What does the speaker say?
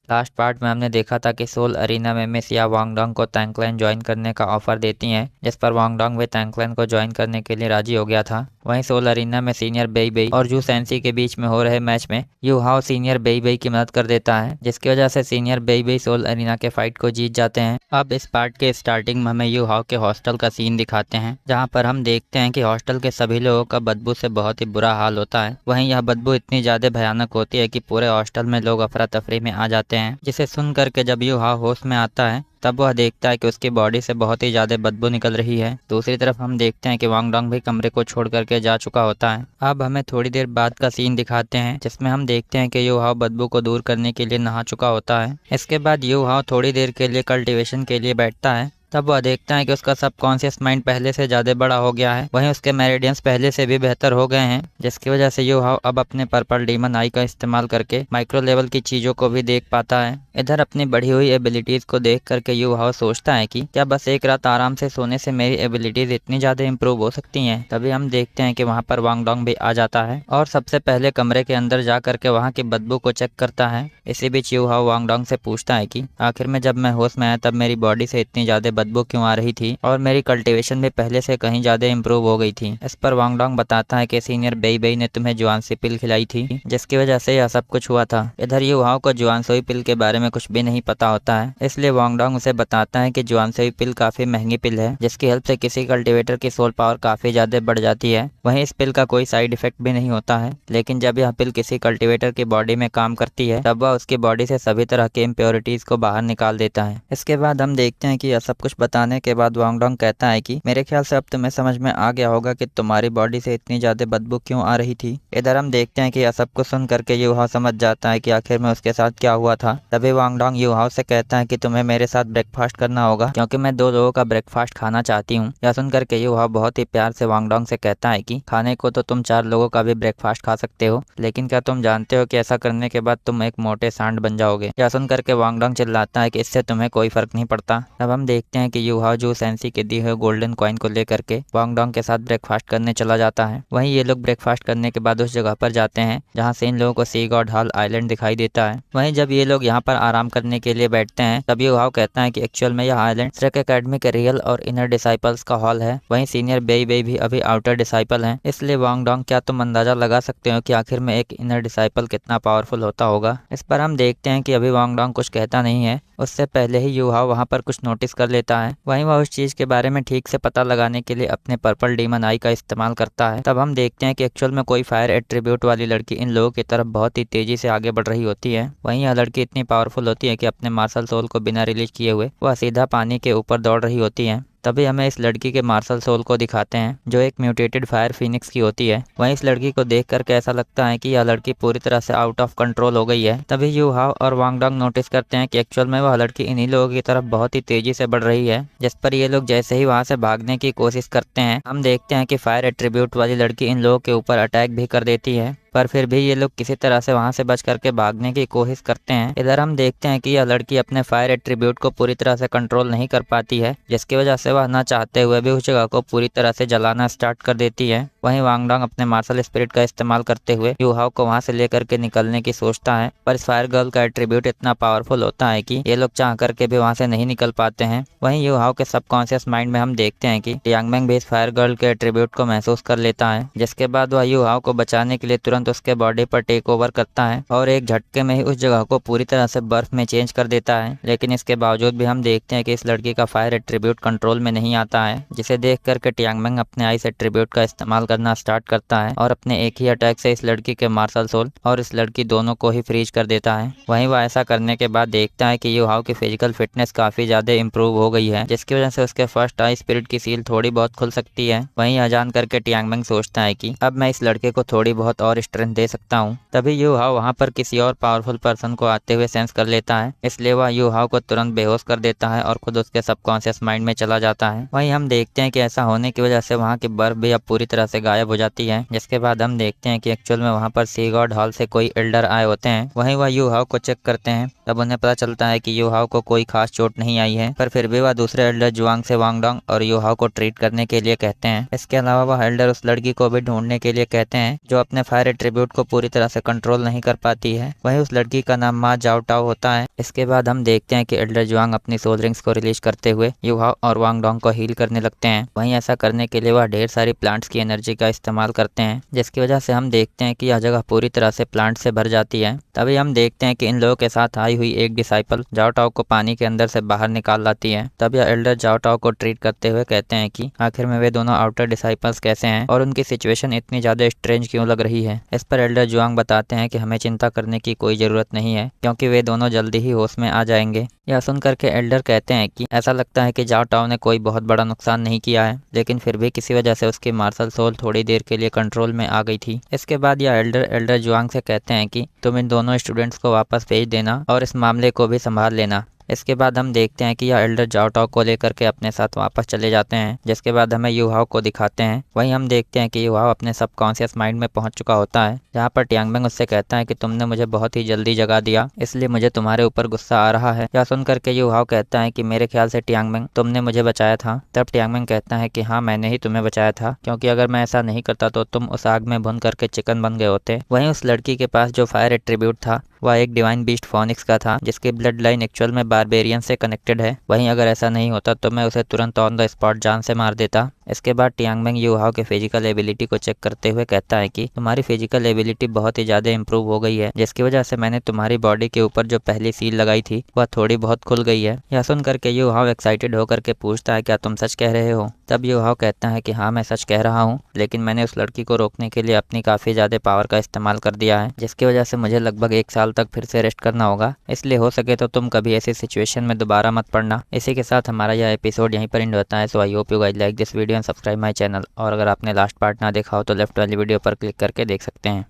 Last part में हमने देखा था कि सोल अरीना में मिस या वांगडोंग को तैंकलैन ज्वाइन करने का ऑफर देती हैं, जिस पर वांगडोंग भी तैंकलैन को ज्वाइन करने के लिए राजी हो गया था। वहीं सोल अरीना में सीनियर बेई बेई और जू सेंसी के बीच में हो रहे मैच में यू हाओ सीनियर बेई बेई की मदद कर देता है, जिसकी वजह से सीनियर बेई बेई सोल अरीना के फाइट को जीत जाते हैं। अब इस पार्ट के स्टार्टिंग में हमें यू हाओ के हॉस्टल का सीन दिखाते हैं, जहाँ पर हम देखते हैं कि हॉस्टल के सभी लोगों का बदबू से बहुत ही बुरा हाल होता है। वहीं यह बदबू इतनी ज्यादा भयानक होती है कि पूरे हॉस्टल में लोग अफरा तफरी में आ जाते हैं, जिसे सुन करके जब यू हाओ होश में आता है तब वह देखता है कि उसकी बॉडी से बहुत ही ज्यादा बदबू निकल रही है। दूसरी तरफ हम देखते हैं कि वांगडोंग भी कमरे को छोड़ करके जा चुका होता है। अब हमें थोड़ी देर बाद का सीन दिखाते हैं, जिसमें हम देखते हैं कि यू हाओ बदबू को दूर करने के लिए नहा चुका होता है। इसके बाद यू हाओ थोड़ी देर के लिए कल्टीवेशन के लिए बैठता है। तब वह देखता है कि उसका सबकॉन्शियस माइंड पहले से ज़्यादा बड़ा हो गया है, वहीं उसके मेरिडियंस पहले से भी बेहतर हो गए हैं, जिसकी वजह से यू हाओ अब अपने पर्पल डीमन आई का इस्तेमाल करके माइक्रो लेवल की चीज़ों को भी देख पाता है। इधर अपनी बढ़ी हुई एबिलिटीज़ को देख करके यू हाओ सोचता है कि क्या बस एक रात आराम से सोने से मेरी एबिलिटीज़ इतनी ज़्यादा इम्प्रूव हो सकती हैं। तभी हम देखते हैं कि वहाँ पर वांगडोंग भी आ जाता है और सबसे पहले कमरे के अंदर जा करके वहाँ की बदबू को चेक करता है। इसी बीच यू हाओ वांगडोंग से पूछता है कि आखिर में जब मैं होश में आया तब मेरी बॉडी से इतनी ज़्यादा बदबू क्यों आ रही थी और मेरी कल्टीवेशन भी पहले से कहीं ज़्यादा इम्प्रूव हो गई थी। इस पर वांगडोंग बताता है कि सीनियर बेई बेई ने तुम्हें जुआनसी पिल खिलाई थी, जिसकी वजह से यह सब कुछ हुआ था। इधर यू हाओ को जुआनसोई पिल के बारे में कुछ भी नहीं पता होता है, इसलिए वांगडोंग उसे बताता है कि जुआनसोई पिल काफ़ी महंगी पिल है, जिसकी हेल्प से किसी कल्टीवेटर की सोल पावर काफ़ी ज़्यादा बढ़ जाती है। वहीं इस पिल का कोई साइड इफेक्ट भी नहीं होता है, लेकिन जब यह पिल किसी कल्टीवेटर की बॉडी में काम करती है तब वह उसकी बॉडी से सभी तरह के इम्प्योरिटीज को बाहर निकाल देता है। इसके बाद हम देखते हैं कि यह सब कुछ बताने के बाद वांगडोंग कहता है कि मेरे ख्याल से अब तुम्हें समझ में आ गया होगा कि तुम्हारी बॉडी से इतनी ज्यादा बदबू क्यों आ रही थी। इधर हम देखते हैं कि यह सब कुछ सुन करके यू हाओ समझ जाता है कि आखिर में उसके साथ क्या हुआ था। तभी वांगडोंग यू हाओ से कहता है कि तुम्हें मेरे साथ ब्रेकफास्ट करना होगा, क्योंकि मैं 2 लोगों का ब्रेकफास्ट खाना चाहती हूँ। यह सुन करके यू हाओ बहुत ही प्यार से वांगडोंग से कहता है कि खाने को तो तुम 4 लोगों का भी ब्रेकफास्ट खा सकते हो, लेकिन क्या तुम जानते हो कि ऐसा करने के बाद तुम एक मोटे सांड बन जाओगे। यह सुन करके वांगडोंग चिल्लाता है कि इससे तुम्हें कोई फर्क नहीं पड़ता। तब हम देखते हैं कि यू हाओ जू सेंसी के दिए हुए गोल्डन कॉइन को लेकर के वांगडोंग के साथ ब्रेकफास्ट करने चला जाता है। वहीं ये लोग ब्रेकफास्ट करने के बाद उस जगह पर जाते हैं जहाँ से इन लोगों को सी गॉड हॉल आइलैंड दिखाई देता है। वहीं जब ये लोग यहाँ पर आराम करने के लिए बैठते हैं तब यू हाओ कहता है कि एक्चुअल में यह आइलैंड श्रेक एकेडमी के रियल और इनर डिसाइपल्स का हॉल है। वहीं सीनियर बेई बेई भी अभी आउटर डिसाइपल हैं, इसलिए वांगडोंग क्या तुम अंदाजा लगा सकते हो कि आखिर में एक इनर डिसाइपल कितना पावरफुल होता होगा। इस पर हम देखते हैं कि अभी वांगडोंग कुछ कहता नहीं है, उससे पहले ही यू हाओ वहाँ पर कुछ नोटिस कर लेता है। वहीं वह उस चीज के बारे में ठीक से पता लगाने के लिए अपने पर्पल डीमन आई का इस्तेमाल करता है। तब हम देखते हैं कि एक्चुअल में कोई फायर एट्रीब्यूट वाली लड़की इन लोगों की तरफ बहुत ही तेजी से आगे बढ़ रही होती है। वहीं यह लड़की इतनी पावरफुल होती है कि अपने मार्शल सोल को बिना रिलीज किए हुए वह सीधा पानी के ऊपर दौड़ रही होती है। तभी हमें इस लड़की के मार्शल सोल को दिखाते हैं, जो एक म्यूटेटेड फायर फिनिक्स की होती है। वहीं इस लड़की को देख करके ऐसा लगता है कि यह लड़की पूरी तरह से आउट ऑफ कंट्रोल हो गई है। तभी यू हाओ और वांगडोंग नोटिस करते हैं कि एक्चुअल में वह लड़की इन्हीं लोगों की तरफ बहुत ही तेजी से बढ़ रही है, जिस पर ये लोग जैसे ही वहां से भागने की कोशिश करते हैं हम देखते हैं कि फायर एट्रीब्यूट वाली लड़की इन लोगों के ऊपर अटैक भी कर देती है, पर फिर भी ये लोग किसी तरह से वहां से बच करके भागने की कोशिश करते हैं। इधर हम देखते हैं कि यह लड़की अपने फायर एट्रीब्यूट को पूरी तरह से कंट्रोल नहीं कर पाती है, जिसकी वजह से वह न चाहते हुए भी उस जगह को पूरी तरह से जलाना स्टार्ट कर देती है। वहीं वांगडोंग अपने मार्शल स्पिरिट का इस्तेमाल करते हुए यू हाओ को वहां से लेकर के निकलने की सोचता है, पर इस फायर गर्ल का एट्रीब्यूट इतना पावरफुल होता है कि ये लोग चाह करके भी वहां से नहीं निकल पाते हैं। वहीं यू हाओ के सबकॉन्शियस माइंड में हम देखते हैं कि टियांगमैंग भी इस फायर गर्ल के एट्रीब्यूट को महसूस कर लेता है, जिसके बाद वह यू हाओ को बचाने के लिए तुरंत उसके बॉडी पर टेक ओवर करता है और एक झटके में ही उस जगह को पूरी तरह से बर्फ में चेंज कर देता है। लेकिन इसके बावजूद भी हम देखते हैं कि इस लड़की का फायर एट्रीब्यूट कंट्रोल में नहीं आता है, जिसे देख करके टियांगमैंग अपने आइस एट्रीब्यूट का इस्तेमाल करना स्टार्ट करता है और अपने एक ही अटैक से इस लड़की के मार्शल सोल और इस लड़की दोनों को ही फ्रीज कर देता है। वहीं वह ऐसा करने के बाद देखता है कि यू हाओ की फिजिकल फिटनेस काफी ज्यादा इंप्रूव हो गई है, जिसकी वजह से उसके फर्स्ट आई स्पिरिट की सील थोड़ी बहुत खुल सकती है। वहीं यह जान करके टियांगमैंग सोचता है कि अब मैं इस लड़के को थोड़ी बहुत और स्ट्रेंथ दे सकता हूँ। तभी यू हाओ वहाँ पर किसी और पावरफुल पर्सन को आते हुए सेंस कर लेता है, इसलिए वह यू हाओ को तुरंत बेहोश कर देता है और खुद उसके सबकॉन्शियस माइंड में चला जाता है। वहीं हम देखते हैं कि ऐसा होने की वजह से वहाँ की बर्फ भी अब पूरी तरह से गायब हो जाती है, जिसके बाद हम देखते हैं कि एक्चुअल में वहाँ पर सी गॉड हॉल से कोई एल्डर आए होते हैं। वहीं वह यू हाओ को चेक करते हैं तब उन्हें पता चलता है कि युहाओ को कोई खास चोट नहीं आई है, पर फिर भी वह दूसरे एल्डर जुआंग से वांगडोंग और युहाओ को ट्रीट करने के लिए कहते हैं। इसके अलावा वह एल्डर उस लड़की को भी ढूंढने के लिए कहते हैं जो अपने फायर एट्रीब्यूट को पूरी तरह से कंट्रोल नहीं कर पाती है। वहीं उस लड़की का नाम मा जाओ टाओ होता है। इसके बाद हम देखते हैं कि एल्डर जुआंग अपनी सोल रिंग्स को रिलीज करते हुए युहाओ और वांगडोंग को हील करने लगते हैं। वहीं ऐसा करने के लिए वह ढेर सारी प्लांट्स की एनर्जी का इस्तेमाल करते हैं, जिसकी वजह से हम देखते हैं कि यह जगह पूरी तरह से प्लांट से भर जाती है। तभी हम देखते हैं कि इन लोगों के साथ आई हुई एक डिसाइपल जाओ टाओ को पानी के अंदर से बाहर निकाल लाती है। तब यह एल्डर जाओ टाओ को ट्रीट करते हुए कहते हैं कि आखिर में वे दोनों आउटर डिसाइपल्स कैसे हैं और उनकी सिचुएशन इतनी ज्यादा स्ट्रेंज क्यों लग रही है। इस पर एल्डर जुआंग बताते हैं कि हमें चिंता करने की कोई जरूरत नहीं है, क्योंकि वे दोनों जल्दी ही होश में आ जाएंगे। यह सुन करके एल्डर कहते हैं कि ऐसा लगता है कि जाओ टाओ ने कोई बहुत बड़ा नुकसान नहीं किया है, लेकिन फिर भी किसी वजह से उसकी मार्शल सोल थोड़ी देर के लिए कंट्रोल में आ गई थी। इसके बाद यह एल्डर जुआंग से कहते हैं कि तुम इन दोनों स्टूडेंट्स को वापस भेज देना और इस मामले को भी संभाल लेना। इसके बाद हम देखते हैं कि यह एल्डर जाओ टाओ को लेकर के अपने साथ वापस चले जाते हैं, जिसके बाद हमें युहाओ को दिखाते हैं। वहीं हम देखते हैं कि युहाओ अपने सबकॉन्शियस माइंड में पहुंच चुका होता है, जहां पर टियांगबेंग उससे कहता है कि तुमने मुझे बहुत ही जल्दी जगा दिया, इसलिए मुझे तुम्हारे ऊपर गुस्सा आ रहा है। यह सुन करके युहाओ कहता है कि मेरे ख्याल से टियांगबेंग तुमने मुझे बचाया था। तब टियांगबेंग कहता है कि हाँ, मैंने ही तुम्हें बचाया था, क्योंकि अगर मैं ऐसा नहीं करता तो तुम उस आग में भुन करके चिकन बन गए होते। वहीं उस लड़की के पास जो फायर एट्रीब्यूट था वह एक डिवाइन बीस्ट फोनिक्स का था, जिसकी ब्लड लाइन एक्चुअल में बारबेरियन से कनेक्टेड है। वहीं अगर ऐसा नहीं होता तो मैं उसे तुरंत ऑन द स्पॉट जान से मार देता। इसके बाद टियांगबेंग युहाओ के फिजिकल एबिलिटी को चेक करते हुए कहता है कि तुम्हारी फिजिकल एबिलिटी बहुत ही ज्यादा इंप्रूव हो गई है, जिसकी वजह से मैंने तुम्हारी बॉडी के ऊपर जो पहली सील लगाई थी वह थोड़ी बहुत खुल गई है। यह सुन करके युहाओ एक्साइटेड होकर के पूछता है क्या तुम सच कह रहे हो। तब युहाओ कहता है कि हाँ, मैं सच कह रहा हूँ, लेकिन मैंने उस लड़की को रोकने के लिए अपनी काफी ज्यादा पावर का इस्तेमाल कर दिया है, जिसकी वजह से मुझे लगभग 1 साल तक फिर से रेस्ट करना होगा। इसलिए हो सके तो तुम कभी ऐसी सिचुएशन में दोबारा मत पड़ना। इसी के साथ हमारा यह एपिसोड यहीं पर एंड होता है। So I hope you guys like this video and subscribe my channel. और अगर आपने लास्ट पार्ट ना देखा हो तो लेफ्ट वाली वीडियो पर क्लिक करके देख सकते हैं।